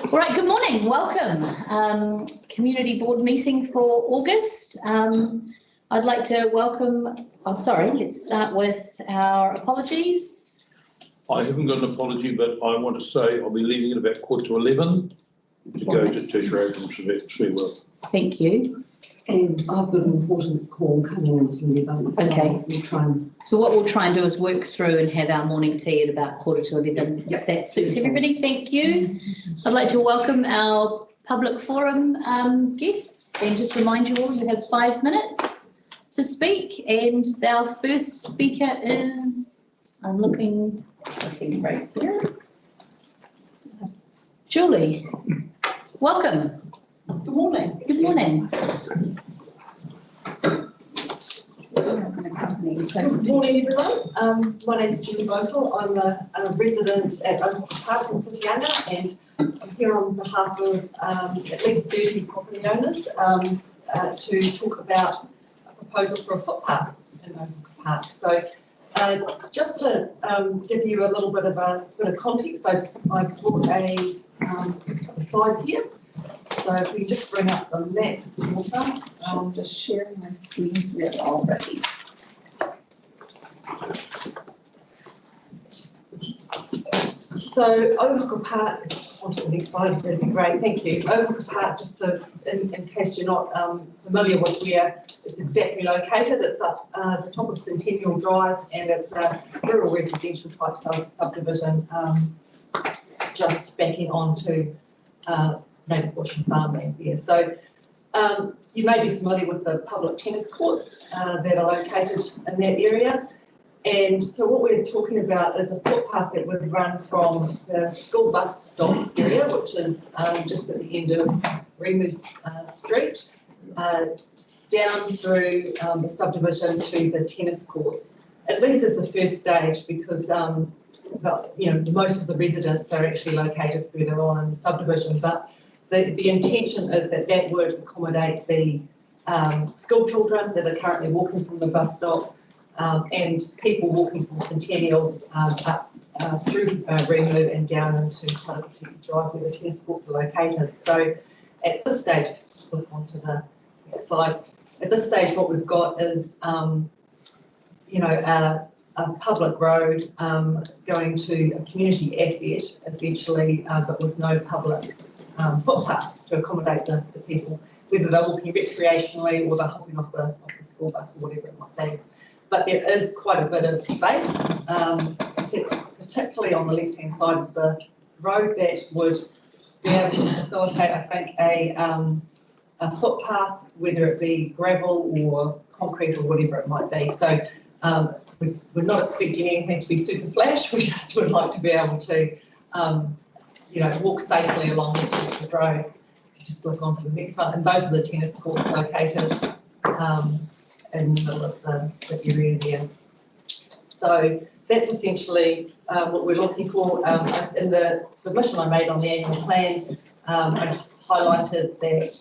All right, good morning, welcome. Community board meeting for August. I'd like to welcome, let's start with our apologies. I haven't got an apology, but I want to say I'll be leaving at about 11:15 to go to Tertiary from Sweetwell. Thank you. And I've got an important call coming in at 11. So Okay. we'll try and... So what we'll try and do is work through and have our morning tea at about 11:15, if that suits everybody. Thank you. I'd like to welcome our public forum guests and just remind you all you have 5 minutes to speak. And our first speaker is, I'm looking right there. Julie, welcome. Good morning. Good morning. Good morning, everyone. My name is Julie Bogle. I'm a resident at Oak Park in Whitianga, and I'm here on behalf of at least 30 property owners to talk about a proposal for a footpath in Oak Park. So just to give you a little bit of context, so I brought a couple of slides here. So if we just bring up the map, I'm just sharing my screens with already. So Oak Park, onto the next slide, that'd be great, thank you. Oak Park, just to, in case you're not familiar with where it's exactly located, it's up the top of Centennial Drive, and it's a rural residential type subdivision just backing onto native bush and farmland there. So you may be familiar with the public tennis courts that are located in that area. And so what we're talking about is a footpath that would run from the school bus stop area, which is just at the end of Remove Street, down through the subdivision to the tennis courts, at least as the first stage, because most of the residents are actually located further on in the subdivision, but the intention is that that would accommodate the school children that are currently walking from the bus stop and people walking from Centennial up through Remove and down into Taranaki Drive where the tennis courts are located. So at this stage, just flip onto the next slide. At this stage, what we've got is a public road going to a community asset, essentially, but with no public footpath to accommodate the people, whether they're walking recreationally or they're hopping off the school bus or whatever it might be. But there is quite a bit of space, particularly on the left-hand side of the road, that would be able to facilitate, I think, a footpath, whether it be gravel or concrete or whatever it might be. So we're not expecting anything to be super flash. We just would like to be able to walk safely along this stretch of road. Just look on to the next one, and those are the tennis courts located in the middle of the area there. So that's essentially what we're looking for. In the submission I made on the annual plan, I highlighted that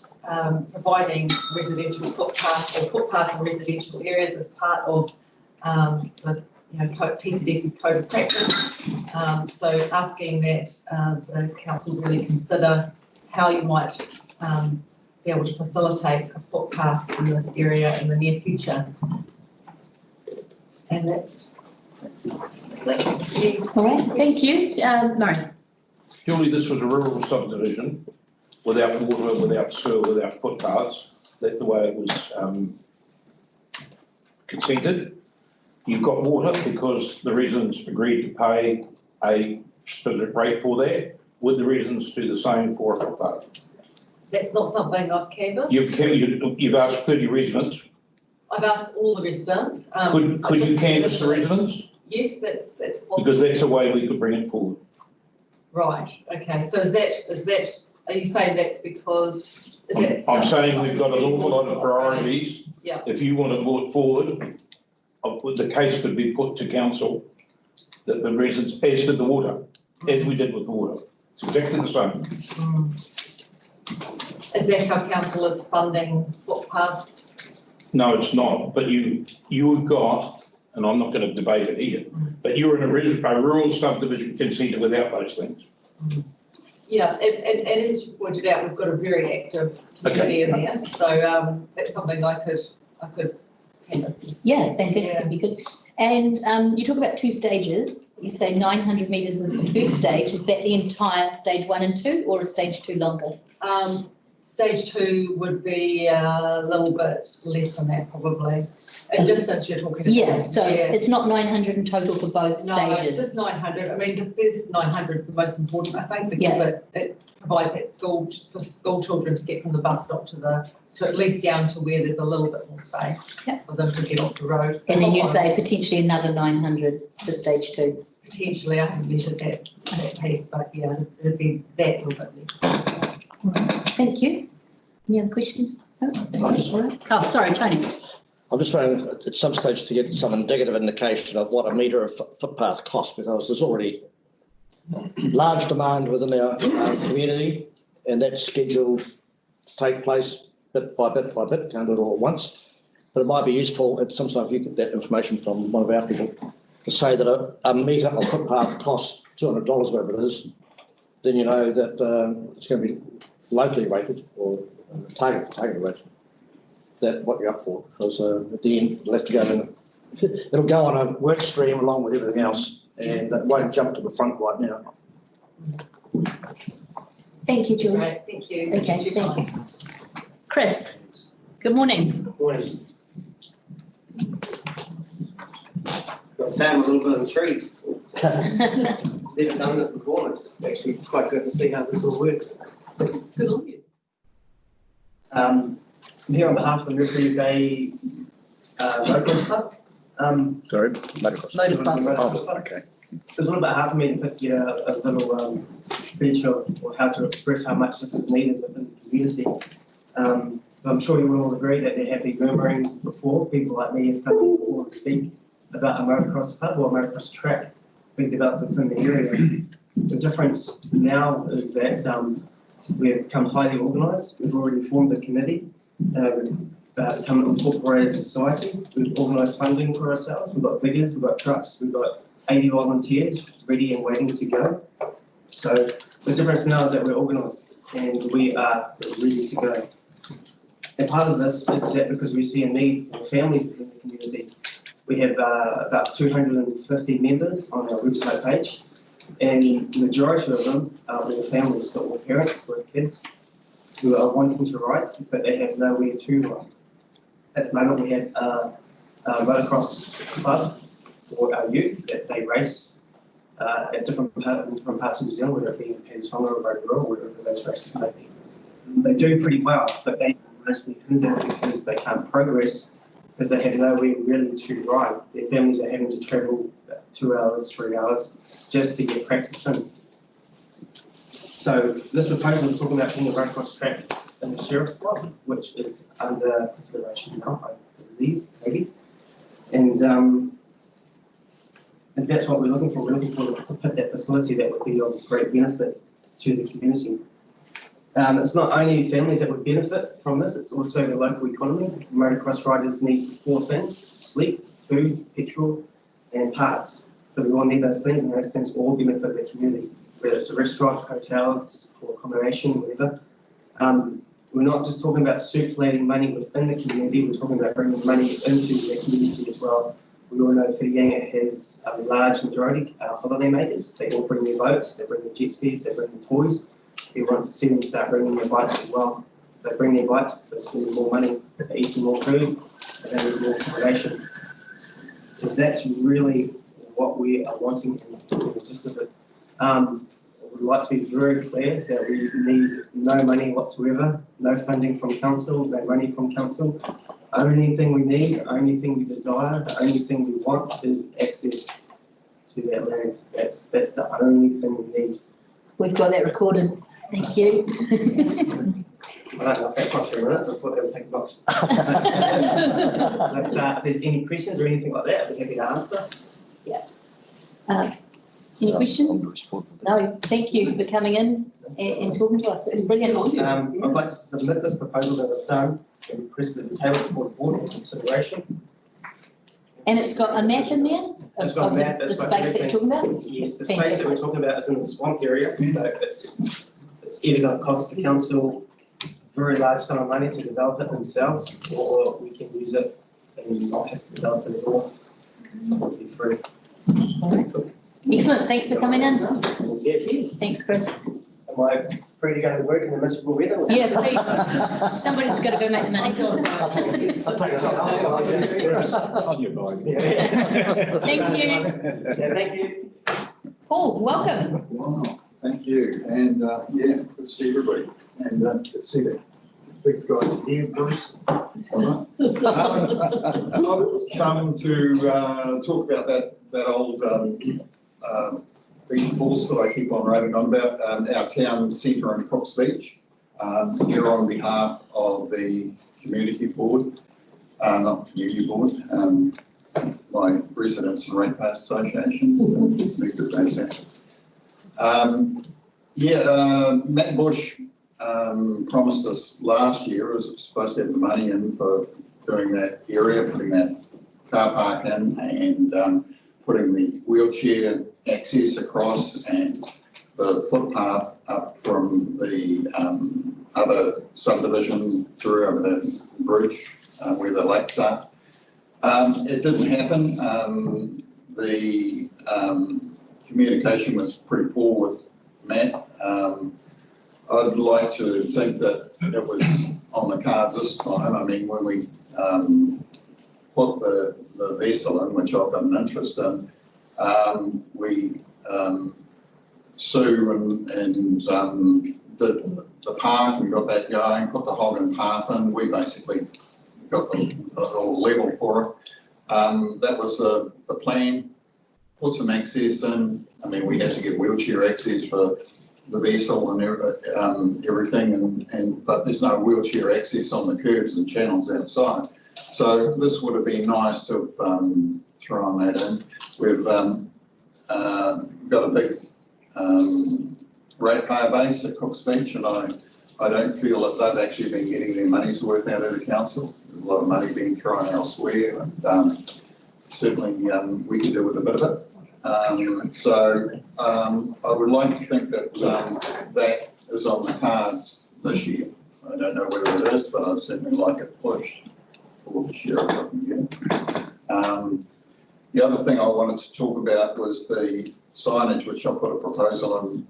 providing residential footpaths or footpaths in residential areas as part of the TCDC's code of practice. So asking that the council really consider how you might be able to facilitate a footpath in this area in the near future. And that's it. All right, thank you. Murray. Julie, this was a rural subdivision without water, without sewer, without footpaths. That's the way it was consented. You've got water because the residents agreed to pay a specific rate for that. Would the residents do the same for a footpath? That's not something I've canvassed. You've asked 30 residents. I've asked all the residents. Could you canvass the residents? Yes, that's possible. Because that's a way we could bring it forward. Right. Okay. So is that? Are you saying that's because? I'm saying we've got an awful lot of priorities. Yeah. If you want to move it forward, the case could be put to council that the residents, as did the water, as we did with the water. It's exactly the same. Is that how council is funding footpaths? No, it's not. But you've got, and I'm not going to debate it here, but you're in a rural subdivision consented without those things. Yeah, and as you pointed out, we've got a very active community in there, so that's something I could canvass. Yeah, fantastic, Yeah. that'd be good. And you talk about 2 stages. You say 900 metres is the first stage. Is that the entire stage 1 and 2, or is stage 2 longer? Stage 2 would be a little bit less than that, probably. In distance, you're talking about. Yeah, so it's not 900 in total for both No, stages. it's just 900. I mean, the first 900 is the most important, I think, because it provides that for school children to get from the bus stop to at least down to where there's a little bit more space for them to get off the road. And then you say potentially another 900 for stage 2. Potentially, I haven't measured that piece, but yeah, it'd be that little bit less. Thank you. Any other questions? No? I just- Oh, sorry, Tony. I'm just trying at some stage to get some indicative indication of what a metre of footpath costs, because there's already large demand within our community, and that's scheduled to take place bit by bit by bit, can't do it all at once. But it might be useful, and sometimes you get that information from one of our people, to say that a metre of footpath costs $200, whatever it is, then you know that it's going to be locally rated or target rated. That what you're up for, because at the end it'll have to go in. It'll go on a work stream along with everything else, and it won't jump to the front right now. Thank you, Julie. Right, thank you. Okay, Thanks for your thank time. Chris, good morning. Morning. Got Sam a little bit intrigued. Never done this before. It's actually quite good to see how this all works. Good on you. I'm here on behalf of the Mercury Bay Road Club. Sorry, motocross. Motocross. Oh, okay. It was a little bit hard for me to put together a little speech of how to express how much this is needed within the community. I'm sure you will all agree that there have been murmurings before. People like me have come forward to speak about a motocross club or a motocross track being developed within the area. The difference now is that we've become highly organised. We've already formed a committee, become an incorporated society. We've organised funding for ourselves. We've got diggers, we've got trucks, we've got 80 volunteers ready and waiting to go. So the difference now is that we're organised and we are ready to go. And part of this is that because we see a need for families within the community. We have about 250 members on our website page, and the majority of them are all families, so all parents with kids who are wanting to ride, but they have nowhere to ride. At the moment, we have a motocross club for our youth that they race at different parts of New Zealand, whether it be in Pantonga or Rotorua, or wherever those races may be. They do pretty well, but they are mostly hindered because they can't progress because they have nowhere really to ride. Their families are having to travel 2 hours, 3 hours just to get practice in. So this proposal is talking about putting a motocross track in the Sheriff's Club, which is under consideration now, I believe, maybe. And that's what we're looking for. We're looking for to put that facility that would be of great benefit to the community. It's not only families that would benefit from this, it's also the local economy. Motocross riders need 4 things: sleep, food, petrol, and parts. So we all need those things, and those things all benefit the community, whether it's a restaurant, hotels, or accommodation, whatever. We're not just talking about circulating money within the community, we're talking about bringing money into the community as well. We all know Whirianga has a large majority holiday makers. They all bring their boats, they bring their jet skis, they bring their toys. We want to see them start bringing their bikes as well. They bring their bikes, they're spending more money, they're eating more food, they're having more accommodation. So that's really what we are wanting in the gist of it. We'd like to be very clear that we need no money whatsoever, no funding from council, no money from council. Only thing we need, the only thing we desire, the only thing we want is access to that land. That's the only thing we need. We've got that recorded. Thank you. I don't know if that's my 3 minutes, I thought they would take much. But if there's any questions or anything like that, I'd be happy to answer. Any questions? No, thank you for coming in and talking to us. It's brilliant. I'd like to submit this proposal that I've done and request it be tabled before the board for consideration. And it's got a map in there It's of got a map, the it's got space that you're everything. talking about? Yes, the space that we're talking about is in the swamp area, so it's it's either going to cost the council a very large sum of money to develop it themselves, or we can use it and not have to develop it at all. It would be free. Excellent, thanks for coming in. Yeah. Thanks, Chris. Am I free to go to work in the miserable weather? Yeah, please. Somebody's got to go make the money. I'll take it. On your bike. Thank you. Yeah, thank you. Paul, welcome. Wow, thank you, and yeah, good to see everybody, and good to see the big guys here, Bruce. I've come to talk about that old beach course that I keep on raving on about, our town centre in Crooks Beach, here on behalf of the community board, not community board, my Residents and Ratepayers Association. Matt Bush promised us last year, was supposed to have the money in for doing that area, putting that car park in, and putting the wheelchair access across and the footpath up from the other subdivision through over the bridge where the lakes are. It didn't happen. The communication was pretty poor with Matt. I'd like to think that it was on the cards this time. I mean, when we put the vessel in, which I've got an interest in, we Sue and did the park, we got that going, put the Hogan path in, we basically got the whole level for it. That was the plan, put some access in. I mean, we had to get wheelchair access for the vessel and everything, but there's no wheelchair access on the curbs and channels outside. So this would have been nice to have thrown that in. We've got a big ratepayer base at Cooks Beach, and I don't feel that they've actually been getting their money's worth out of the council. There's a lot of money being thrown elsewhere, and certainly we could do with a bit of it. I would like to think that that is on the cards this year. I don't know whether it is, but I'd certainly like it pushed for this year. The other thing I wanted to talk about was the signage, which I put a proposal on,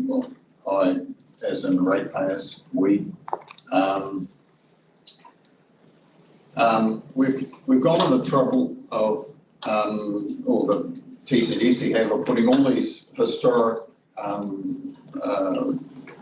well, I, as in ratepayers, we. We've gone to the trouble of, or the TCDC have, of putting all these historic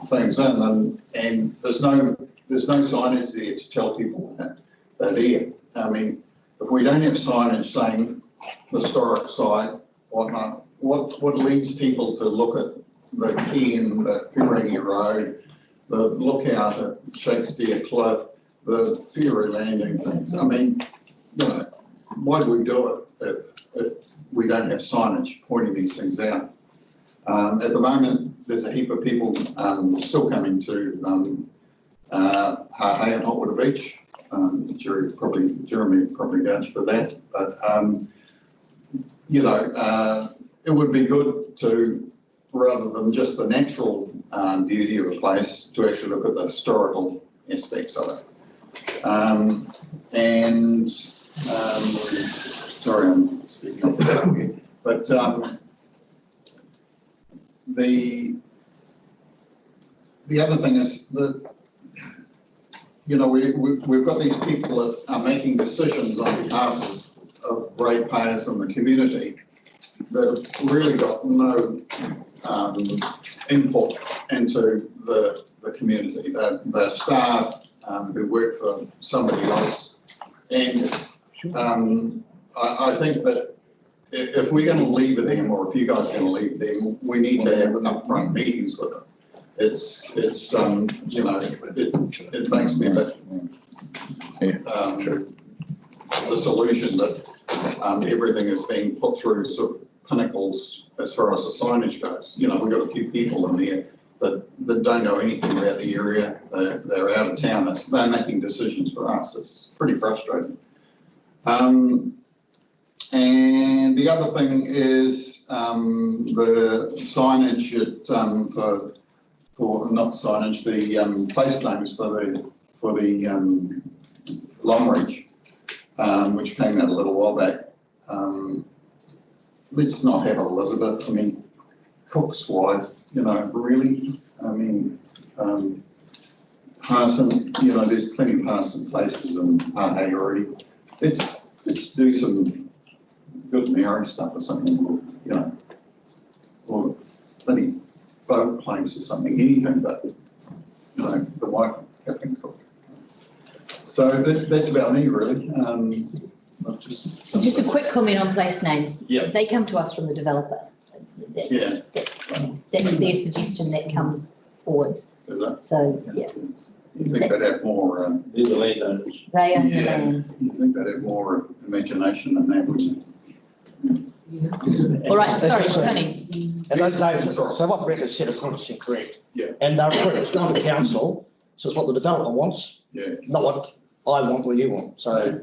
things in, and there's no signage there to tell people that they're there. I mean, if we don't have signage saying historic site, what leads people to look at the quay in the Perennia Road, the lookout at Shakespeare Cliff, the ferry landing things? I mean, you know, why do we do it if we don't have signage pointing these things out? At the moment, there's a heap of people still coming to Harhay and Hotwater Beach. Jeremy probably vouched for that, but you know, it would be good to, rather than just the natural beauty of a place, to actually look at the historical aspects of it. Sorry, I'm speaking off the cuff here, but the other thing is that, you know, we've got these people that are making decisions on behalf of ratepayers in the community that have really got no input into the community. They're staff who work for somebody else, and I think that if we're going to leave it them, or if you guys are going to leave them, we need to have upfront meetings with them. It's you know, it makes me a bit disillusioned that everything is being put through sort of pinnacles as far as the signage goes. You know, we've got a few people in there that don't know anything about the area. They're out of town. They're making decisions for us. It's pretty frustrating. And the other thing is the signage for or not signage, the place names for the Long Reach, which came out a little while back. Let's not have Elizabeth, I mean, Cook's Wide, you know, really, I mean, Parson, you know, there's plenty of Parson places in Pahang already. Let's do some good Mary stuff or something, you know, or bloody boat place or something, anything but, you know, the wife of Captain Cook. So that's about me, really. So just a quick comment on place names. Yeah. They come to us from the developer. Yeah. That's their suggestion that comes forward. Is that? So, yeah, You think they'd have more, They're the landowners. they own the Yeah. land. you think they'd have more imagination than that, wouldn't you? All right, sorry, It's- Tony. And those names, so what Brett has said is 100% correct. Yeah. And it's gone to council, so it's what the developer wants, Yeah. not what I want or you want, so.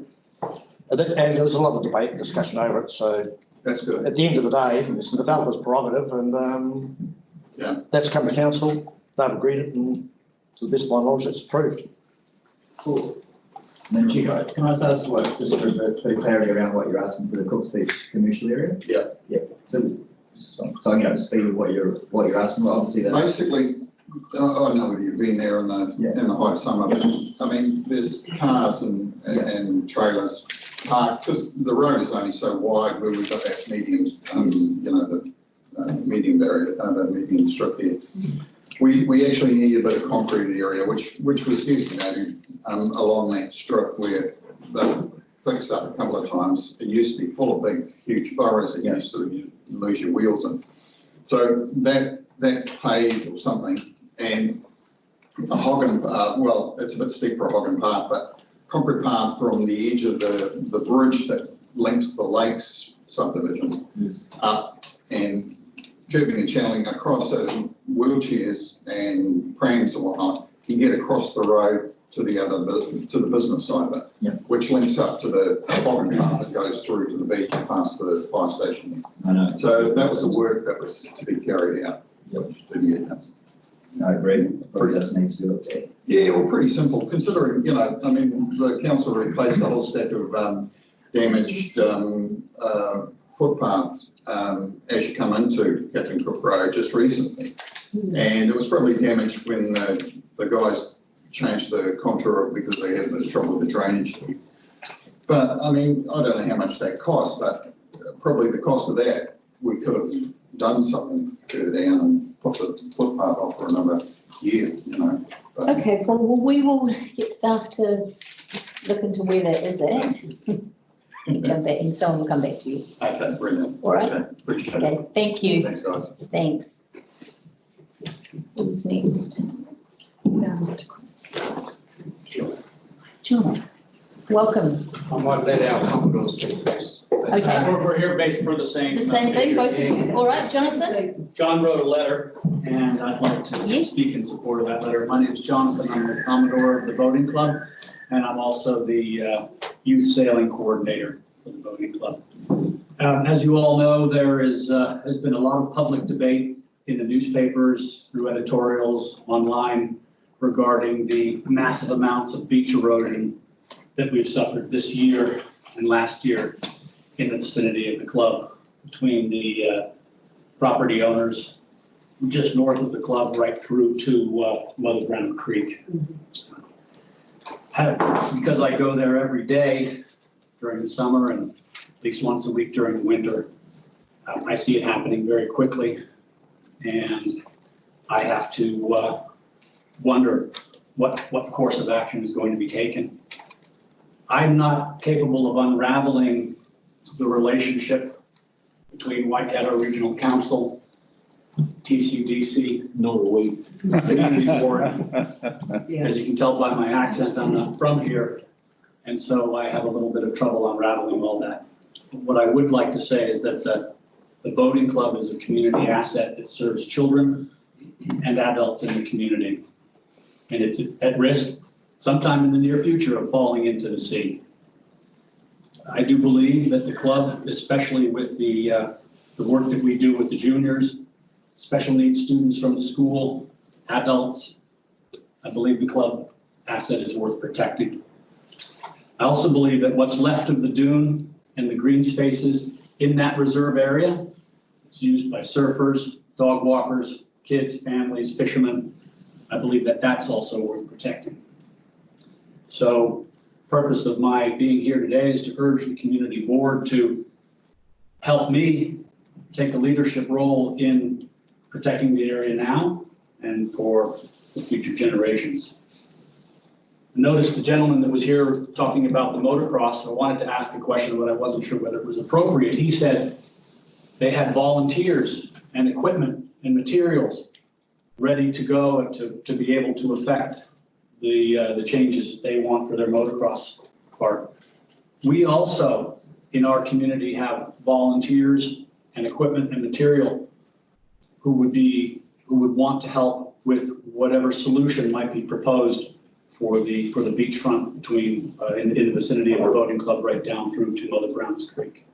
And there was a lot of debate and discussion over it, so That's good. at the end of the day, it's the developer's prerogative and, Yeah. that's come to council, they've agreed it and to the best of my knowledge, it's approved. Cool. And then can I just ask what, just for a bit of clarity around what you're asking for the Cook's Beach commercial area? Yeah. Yeah, so I can get up to speed with what you're asking, but obviously that. Basically, I don't know whether you've been there in the height of summer, but I mean, there's cars and trailers parked, because the road is only so wide where we've got that medium, you know, the medium barrier, the medium strip there. We actually need a bit of concrete area, which was excavated along that strip where they fixed up a couple of times. It used to be full of big, huge burrows that you used to lose your wheels in. So that paved or something, and a hogging path, well, it's a bit steep for a hogging path, but concrete path from the edge of the bridge that links the lakes subdivision up and curbing and channeling across, so that wheelchairs and prams and whatnot can get across the road to the business side of it, which links up to the hogging path that goes through to the beach past the fire station. I know. So that was the work that was to be carried out. I agree, probably just needs to do it. Yeah, well, pretty simple, considering, you know, I mean, the council replaced a whole stack of damaged footpath as you come into Captain Cook Road just recently. And it was probably damaged when the guys changed the contour because they had a bit of trouble with the drainage. But, I mean, I don't know how much that cost, but probably the cost of that, we could have done something further down and put the footpath off for another year, you know. But Okay, well, we will get staff to look into where that is at. And come back, and someone will come back to you. Okay, brilliant. All right. Okay, appreciate it. Okay, thank you. Thanks, guys. Thanks. Who's next? John, welcome. I might let our Commodore speak first. Okay. We're here based for the same. The same thing, both of you? All right, Jonathan? John wrote a letter, and I'd like to Yes. speak in support of that letter. My name is Jonathan, I'm the Commodore of the Boating Club, and I'm also the youth sailing coordinator for the Boating Club. As you all know, there has been a lot of public debate in the newspapers, through editorials, online, regarding the massive amounts of beach erosion that we've suffered this year and last year in the vicinity of the club, between the property owners just north of the club right through to Mother Brown Creek. Because I go there every day during the summer and at least once a week during the winter, I see it happening very quickly. And I have to wonder what course of action is going to be taken. I'm not capable of unraveling the relationship between Waikato Regional Council, TCDC, Nor are we. Community Board. Yeah. As you can tell by my accent, I'm not from here. And so I have a little bit of trouble unraveling all that. What I would like to say is that the boating club is a community asset that serves children and adults in the community. And it's at risk sometime in the near future of falling into the sea. I do believe that the club, especially with the work that we do with the juniors, special needs students from the school, adults, I believe the club asset is worth protecting. I also believe that what's left of the dune and the green spaces in that reserve area, it's used by surfers, dog walkers, kids, families, fishermen. I believe that that's also worth protecting. So purpose of my being here today is to urge the community board to help me take a leadership role in protecting the area now and for the future generations. Notice the gentleman that was here talking about the motocross. I wanted to ask a question, but I wasn't sure whether it was appropriate. He said they had volunteers and equipment and materials ready to go and to be able to affect the changes that they want for their motocross park. We also, in our community, have volunteers and equipment and material who would want to help with whatever solution might be proposed for the beachfront between in the vicinity of the boating club right down through to Mother Brown's Creek.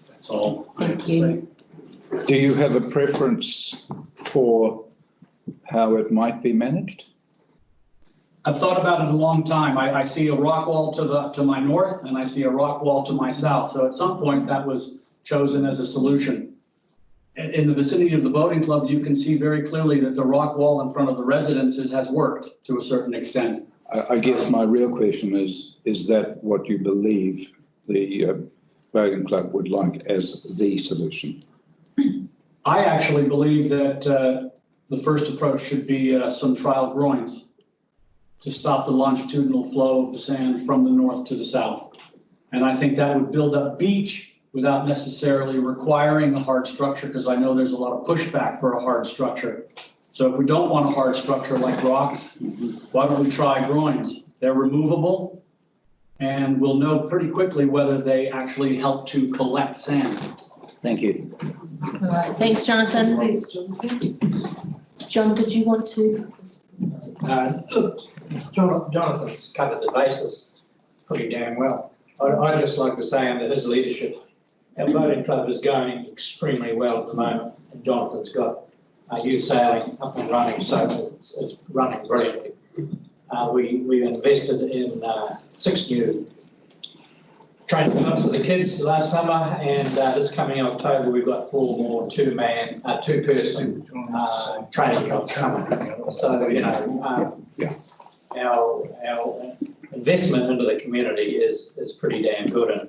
That's all I have to say. Do you have a preference for how it might be managed? I've thought about it a long time. I see a rock wall to my north and I see a rock wall to my south. So at some point that was chosen as a solution. In the vicinity of the boating club, you can see very clearly that the rock wall in front of the residences has worked to a certain extent. I guess my real question is that what you believe the boating club would like as the solution? I actually believe that the first approach should be some trial groins to stop the longitudinal flow of the sand from the north to the south. And I think that would build up beach without necessarily requiring a hard structure, because I know there's a lot of pushback for a hard structure. So if we don't want a hard structure like rocks, why don't we try groins? They're removable, and we'll know pretty quickly whether they actually help to collect sand. Thank you. All right, thanks, Jonathan. Thanks, Jonathan. John, did you want to? Jonathan's covered the basis pretty damn well. I'd just like to say under his leadership, our boating club is going extremely well at the moment, and Jonathan's got youth sailing up and running, so it's running brilliantly. We invested in 6 new training clubs for the kids last summer, and this coming October we've got 4 more two-person training clubs coming. So you know, our investment into the community is pretty damn good, and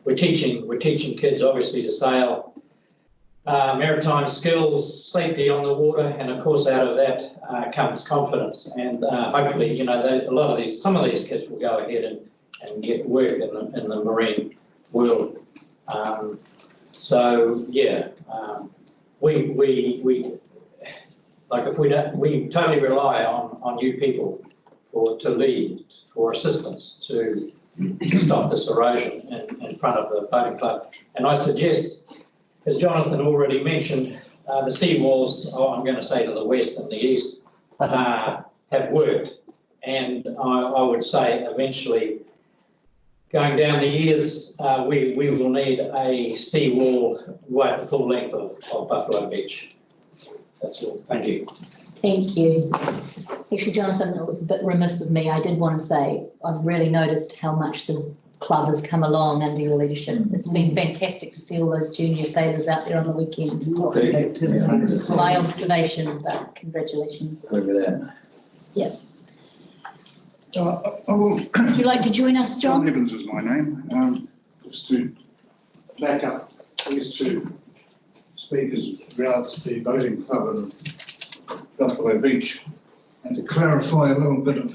we're teaching kids obviously to sail, maritime skills, safety on the water, and of course out of that comes confidence, and hopefully you know some of these kids will go ahead and get work in the marine world. So yeah, we like if we totally rely on you people to lead, for assistance to stop this erosion in front of the boating club. And I suggest, as Jonathan already mentioned, the sea walls, I'm going to say to the west and the east, have worked. And I would say eventually, going down the years, we will need a sea wall right the full length of Buffalo Beach. That's all. Thank you. Thank you. Actually, Jonathan, it was a bit remiss of me. I did want to say I've really noticed how much this club has come along under your leadership. It's been fantastic to see all those junior sailors out there on the weekend. This is my observation, but congratulations. Look at that. Yeah. I will. Would you like to join us, John? John Evans is my name. Just to back up these 2 speakers with regards to the boating club in Buffalo Beach, and to clarify a little bit of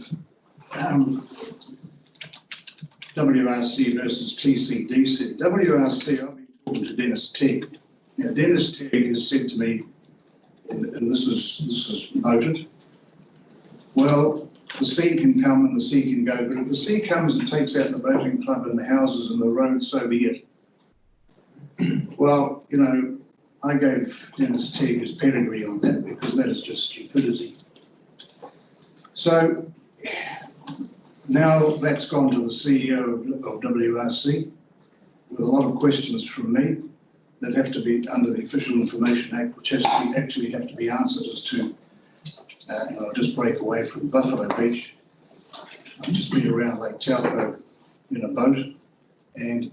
WRC versus TCDC. WRC, I've been talking to Dennis Teague. Now, Dennis Teague has said to me, and this is noted, well, the sea can come and the sea can go, but if the sea comes and takes out the boating club and the houses and the road, so be it. Well, you know, I gave Dennis Teague his pedigree on that because that is just stupidity. So now that's gone to the CEO of WRC with a lot of questions from me. that have to be under the Official Information Act, which actually have to be answered as to, and I'll just break away from Buffalo Beach. I've just been around Lake Taupo in a boat and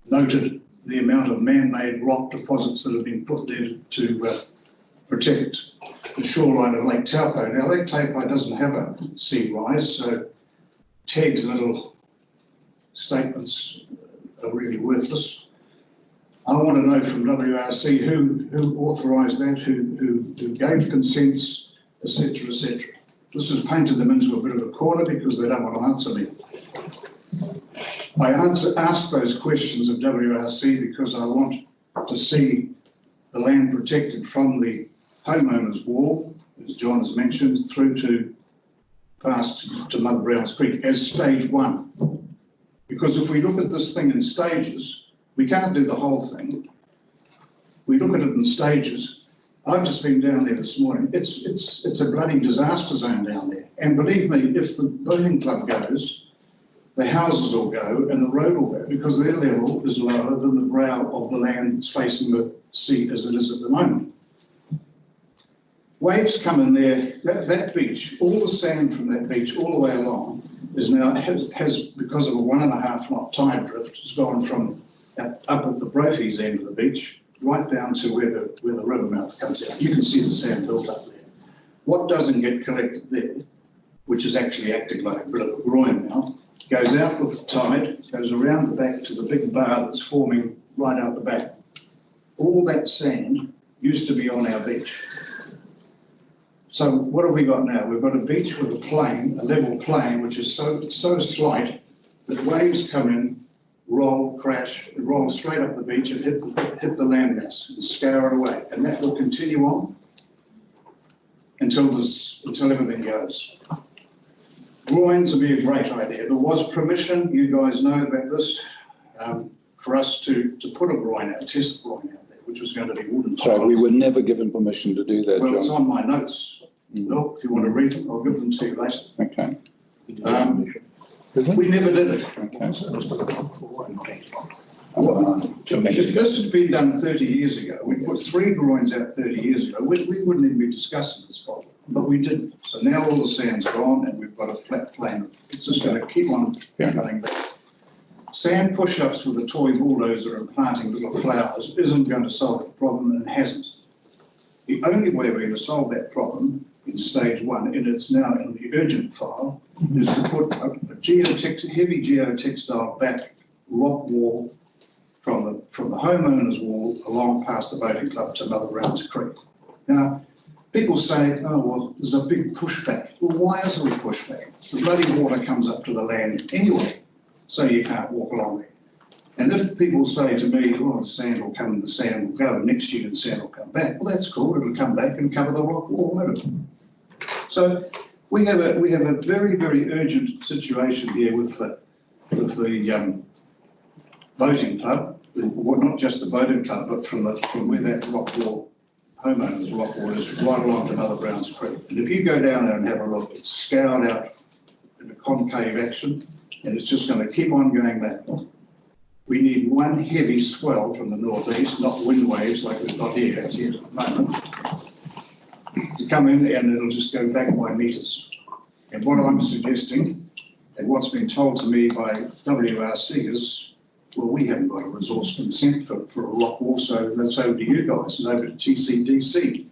noted the amount of man-made rock deposits that have been put there to protect the shoreline of Lake Taupo. Now, Lake Taupo doesn't have a sea rise, so TAG's little statements are really worthless. I want to know from WRC who authorised that, who gave consents, etc., etc. This has painted them into a bit of a corner because they don't want to answer me. I asked those questions of WRC because I want to see the land protected from the homeowners wall, as John has mentioned, through to past to Mother Brown's Creek as stage one. Because if we look at this thing in stages, we can't do the whole thing. We look at it in stages. I've just been down there this morning. It's a bloody disaster zone down there. And believe me, if the boating club goes, the houses will go and the road will go because their level is lower than the brow of the land that's facing the sea as it is at the moment. Waves come in there, that beach, all the sand from that beach all the way along is now, has because of a 1.5 knot tide drift, has gone from up at the Brophy's end of the beach, right down to where the river mouth comes out. You can see the sand built up there. What doesn't get collected there, which is actually acting like a bit of a groin now, goes out with the tide, goes around the back to the big bar that's forming right out the back. All that sand used to be on our beach. So what have we got now? We've got a beach with a plain, a level plain, which is so slight that waves come in, roll, crash, and roll straight up the beach and hit the landmass and scour it away. And that will continue on until everything goes. Groins would be a great idea. There was permission, you guys know about this, for us to put a groin out, test groin out there, which was going to be wooden tiles. So we were never given permission to do that, Well, John. it's on my notes. Look, if you want to read them, I'll give them to you later. Okay. We never did it. If this had been done 30 years ago, we put 3 groins out 30 years ago, we wouldn't even be discussing this problem, but we didn't. So now all the sand's gone and we've got a flat plain. It's just going to keep on coming back. Sand push-ups with a toy bulldozer and planting little flowers isn't going to solve the problem, and hasn't. The only way we're going to solve that problem in stage 1, and it's now in the urgent file, is to put a heavy geotextile back rock wall from the homeowners wall along past the boating club to Mother Brown's Creek. Now, people say, oh, well, there's a big pushback. Well, why is there a pushback? The bloody water comes up to the land anyway, so you can't walk along there. And if people say to me, well, the sand will come and the sand will go, next year the sand will come back, well, that's cool, it'll come back and cover the rock wall, won't it? So we have a very, very urgent situation here with the boating club, well, not just the boating club, but from where that rock wall, homeowners rock wall is, right along to Mother Brown's Creek. And if you go down there and have a look, it's scoured out in a concave action, and it's just going to keep on going back. We need one heavy swell from the northeast, not wind waves like we've got here at the moment, to come in, and it'll just go back by metres. And what I'm suggesting, and what's been told to me by WRC is, well, we haven't got a resource consent for a rock wall, so that's over to you guys, and over to TCDC.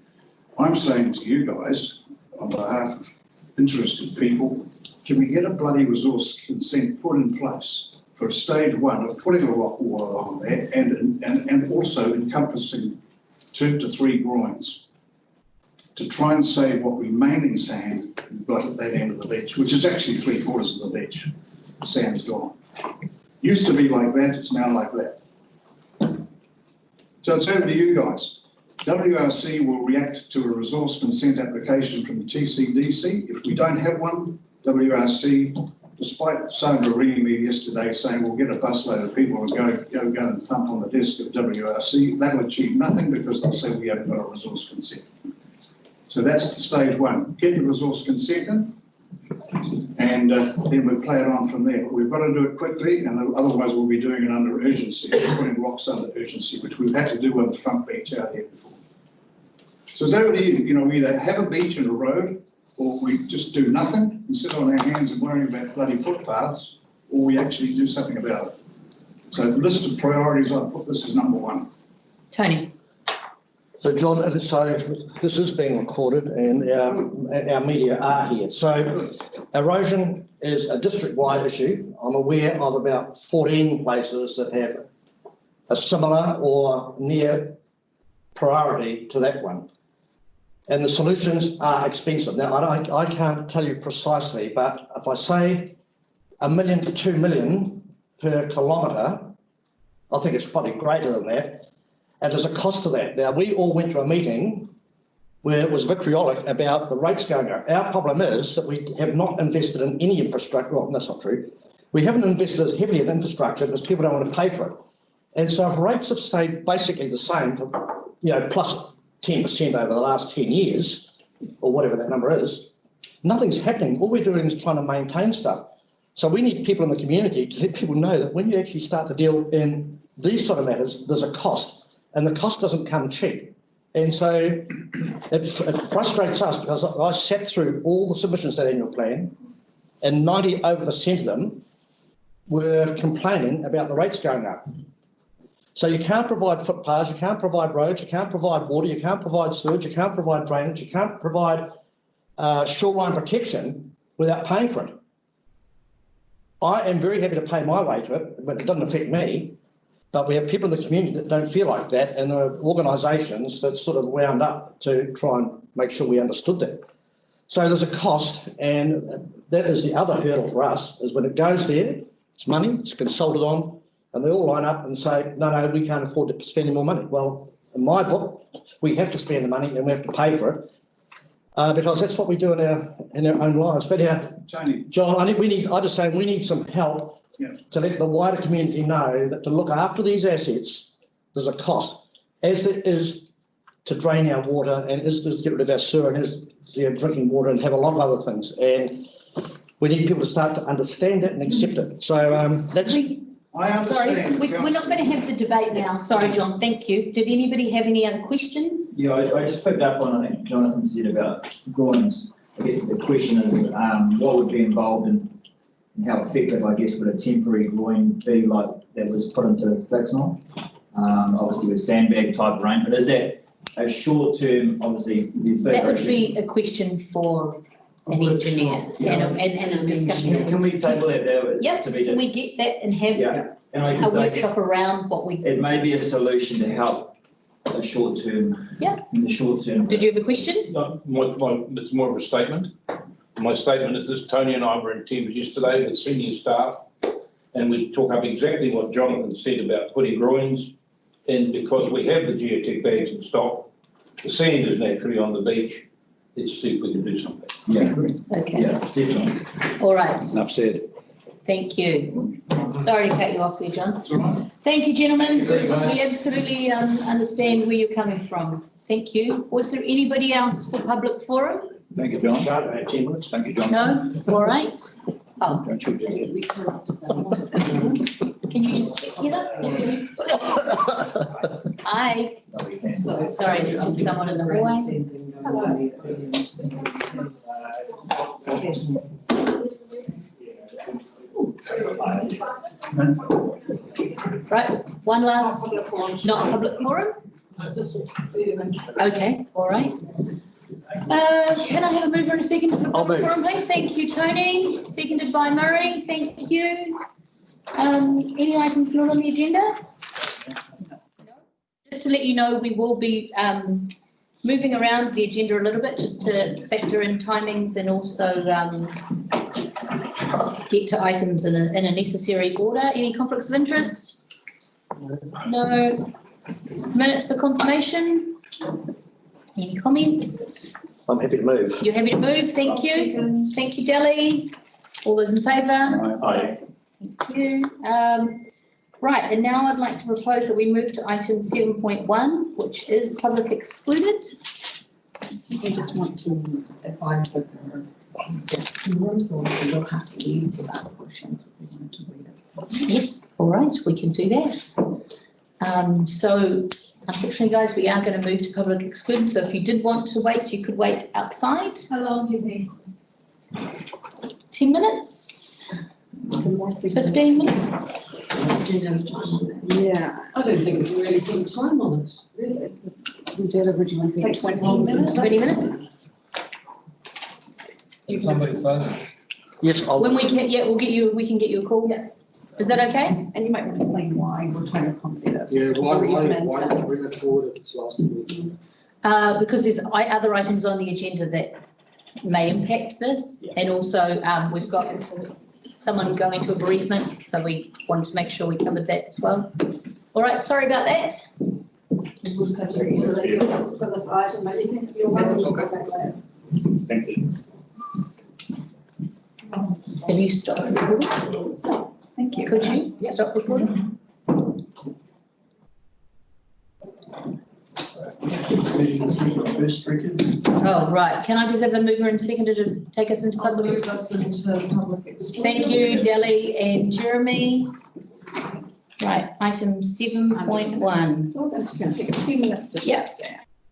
I'm saying to you guys, on behalf of interested people, can we get a bloody resource consent put in place for stage 1 of putting a rock wall along there and also encompassing 2 to 3 groins to try and save what remaining sand we've got at that end of the beach, which is actually 3/4 of the beach. The sand's gone. Used to be like that, it's now like that. So it's over to you guys. WRC will react to a resource consent application from the TCDC. If we don't have one, WRC, despite Sandra ringing me yesterday saying we'll get a busload of people and go and thump on the desk of WRC, that'll achieve nothing because they'll say we haven't got a resource consent. So that's stage 1. Get the resource consent in, And then we play it on from there. We've got to do it quickly, and otherwise we'll be doing it under urgency, putting rocks under urgency, which we've had to do on the front beach out here before. So it's over to you. You know, we either have a beach and a road, or we just do nothing and sit on our hands and worry about bloody footpaths, or we actually do something about it. So the list of priorities, I put this as number one. Tony. So John, so this is being recorded and our media are here. So erosion is a district-wide issue. I'm aware of about 14 places that have a similar or near priority to that one. And the solutions are expensive. Now, I can't tell you precisely, but if I say $1 million to $2 million per kilometre, I think it's probably greater than that. And there's a cost to that. Now, we all went to a meeting where it was vitriolic about the rates going up. Our problem is that we have not invested in any infrastructure. Well, that's not true. We haven't invested as heavily in infrastructure because people don't want to pay for it. And so if rates have stayed basically the same, for, you know, plus 10% over the last 10 years, or whatever that number is, nothing's happening. All we're doing is trying to maintain stuff. So we need people in the community to let people know that when you actually start to deal in these sort of matters, there's a cost. And the cost doesn't come cheap. And so it frustrates us because I sat through all the submissions to that annual plan and 90% of them were complaining about the rates going up. So you can't provide footpaths, you can't provide roads, you can't provide water, you can't provide sewage, you can't provide drainage, you can't provide shoreline protection without paying for it. I am very happy to pay my way to it, but it doesn't affect me. But we have people in the community that don't feel like that, and there are organisations that sort of wound up to try and make sure we understood that. So there's a cost, and that is the other hurdle for us, is when it goes there, it's money, it's consulted on, and they all line up and say, no, we can't afford to spend any more money. Well, in my book, we have to spend the money and we have to pay for it, because that's what we do in our own lives. But Tony. John, I just say we need some help. Yeah. To let the wider community know that to look after these assets, there's a cost, as there is to drain our water and is to get rid of our sewer and is to drinking water and have a lot of other things. And we need people to start to understand that and accept it. So that's... I understand. Sorry, we're not going to have the debate now. Sorry, John, thank you. Did anybody have any other questions? Yeah, I just picked up on, I think Jonathan said about groins. I guess the question is what would be involved in and how effective, I guess, would a temporary groin be like that was put into Fixnall? Obviously with sandbag type rain, but is that a short term, obviously? That would be a question for an engineer and a discussion. Can we table that there? Yep, can we get that and have a workshop around what we... It may be a solution to help a short term. Yeah. In the short term. Did you have a question? No, it's more of a statement. My statement is this: Tony and I were in Thames yesterday with senior staff, and we talk up exactly what Jonathan said about putting groins in, because we have the geotech bags in stock. The sand is naturally on the beach. Let's see if we can do something. Yeah. Okay. Yeah, definitely. All right. Enough said. Thank you. Sorry to cut you off there, John. That's all right. Thank you, gentlemen. Thank you, guys. We absolutely understand where you're coming from. Thank you. Was there anybody else for public forum? Thank you, John. 10 minutes. Thank you, John. No? All right. Oh, Don't you can you just pick it up? Hi. Sorry, there's just someone in the hallway. Right, one last, not public forum? Okay, all right. Can I have a mover and a second for public forum, please? Thank you, Tony. Seconded by Murray. Thank you. Any items not on the agenda? No. Just to let you know, we will be moving around the agenda a little bit just to factor in timings and also get to items in a necessary order. Any conflicts of interest? No. Minutes for confirmation? Any comments? I'm happy to move. You're happy to move? Thank you. Thank you, Delly. All those in favour? Aye. Thank you. Right, and now I'd like to propose that we move to item 7.1, which is public excluded. We just want to advise that there are rooms, or we will have to leave without questions if we want to read it. Yes, all right, we can do that. So unfortunately, guys, we are going to move to public exclusion. So if you did want to wait, you could wait outside. How long do you think? 10 minutes, It's a more significant. 15 minutes. Do you know the time on that? Yeah, I don't think we really put time on it, really. we did originally say Takes 20 minutes. 20 minutes. Somebody phone. Yes, I'll. When we can, yeah, we can get you a call. Yes. Is that okay? And you might want to explain why we're trying to accommodate it. Yeah, why Bereavement don't you and- bring it forward if it's last week? Because there's other items on the agenda that may impact this. And also, we've got someone going to a bereavement, so we wanted to make sure we covered that as well. All right, sorry about that. We'll just have to usually for this item, maybe you're welcome to go back later. Thank you. Have you stopped recording? Thank you. Could you stop recording? Oh, right. Can I just have a mover and seconder to take us into I'll public? move us into public exclusion. Thank you, Delly and Jeremy. Right, item 7.1. So that's going to take a few minutes to Yeah. shut down.